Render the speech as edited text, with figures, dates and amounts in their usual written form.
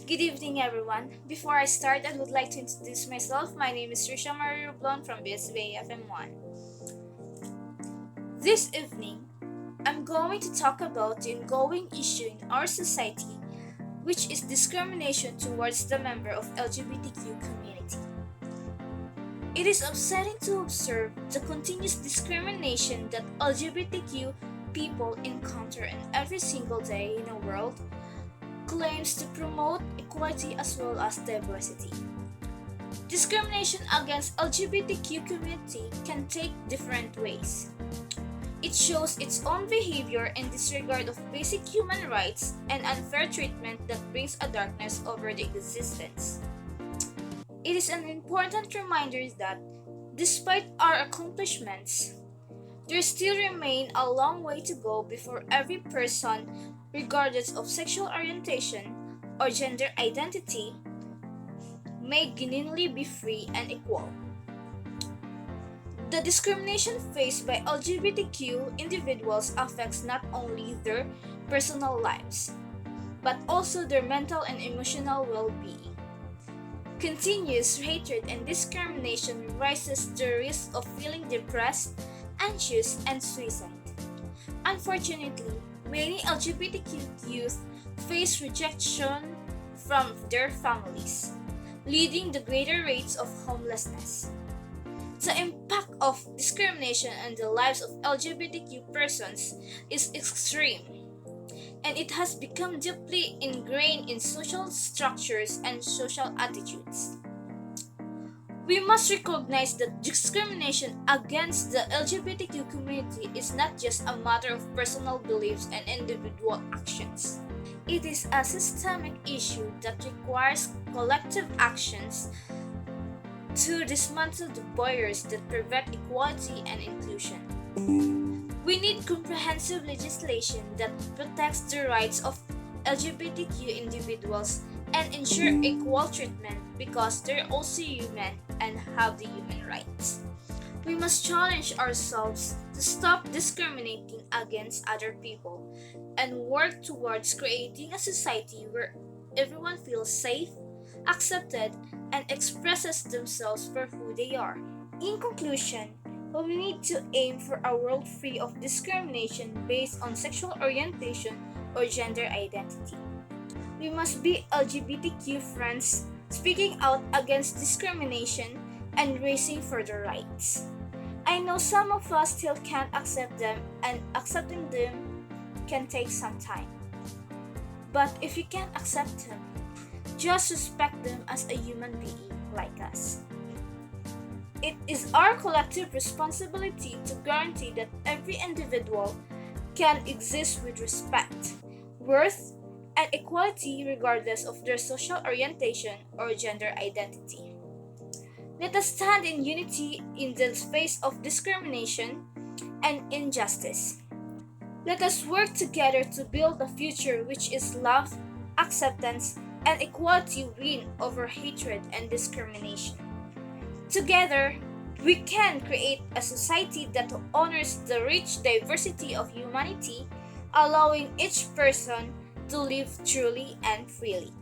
Good evening, everyone. Before I start, I would like to introduce myself. My name is Trisha Marie Rublon from BSB FM1. This evening, I'm going to talk about the ongoing issue in our society, which is discrimination towards the member of LGBTQ community. It is upsetting to observe the continuous discrimination that LGBTQ people encounter in every single day in a world claims to promote equality as well as diversity. Discrimination against LGBTQ community can take different ways. It shows its own behavior in disregard of basic human rights and unfair treatment that brings a darkness over the existence. It is an important reminder that, despite our accomplishments, there still remain a long way to go before every person, regardless of sexual orientation or gender identity, may genuinely be free and equal. The discrimination faced by LGBTQ individuals affects not only their personal lives, but also their mental and emotional well-being. Continuous hatred and discrimination raises the risk of feeling depressed, anxious, and suicide. Unfortunately, many LGBTQ youth face rejection from their families, leading to greater rates of homelessness. The impact of discrimination on the lives of LGBTQ persons is extreme, and it has become deeply ingrained in social structures and social attitudes. We must recognize that discrimination against the LGBTQ community is not just a matter of personal beliefs and individual actions. It is a systemic issue that requires collective actions to dismantle the barriers that prevent equality and inclusion. We need comprehensive legislation that protects the rights of LGBTQ individuals and ensure equal treatment because they're also human and have the human rights. We must challenge ourselves to stop discriminating against other people and work towards creating a society where everyone feels safe, accepted, and expresses themselves for who they are. In conclusion, we need to aim for a world free of discrimination based on sexual orientation or gender identity. We must be LGBTQ friends, speaking out against discrimination and racing for their rights. I know some of us still can't accept them, and accepting them can take some time. But if you can't accept them, just respect them as a human being like us. It is our collective responsibility to guarantee that every individual can exist with respect, worth, and equality regardless of their social orientation or gender identity. Let us stand in unity in the face of discrimination and injustice. Let us work together to build a future which is love, acceptance, and equality win over hatred and discrimination. Together, we can create a society that honors the rich diversity of humanity, allowing each person to live truly and freely.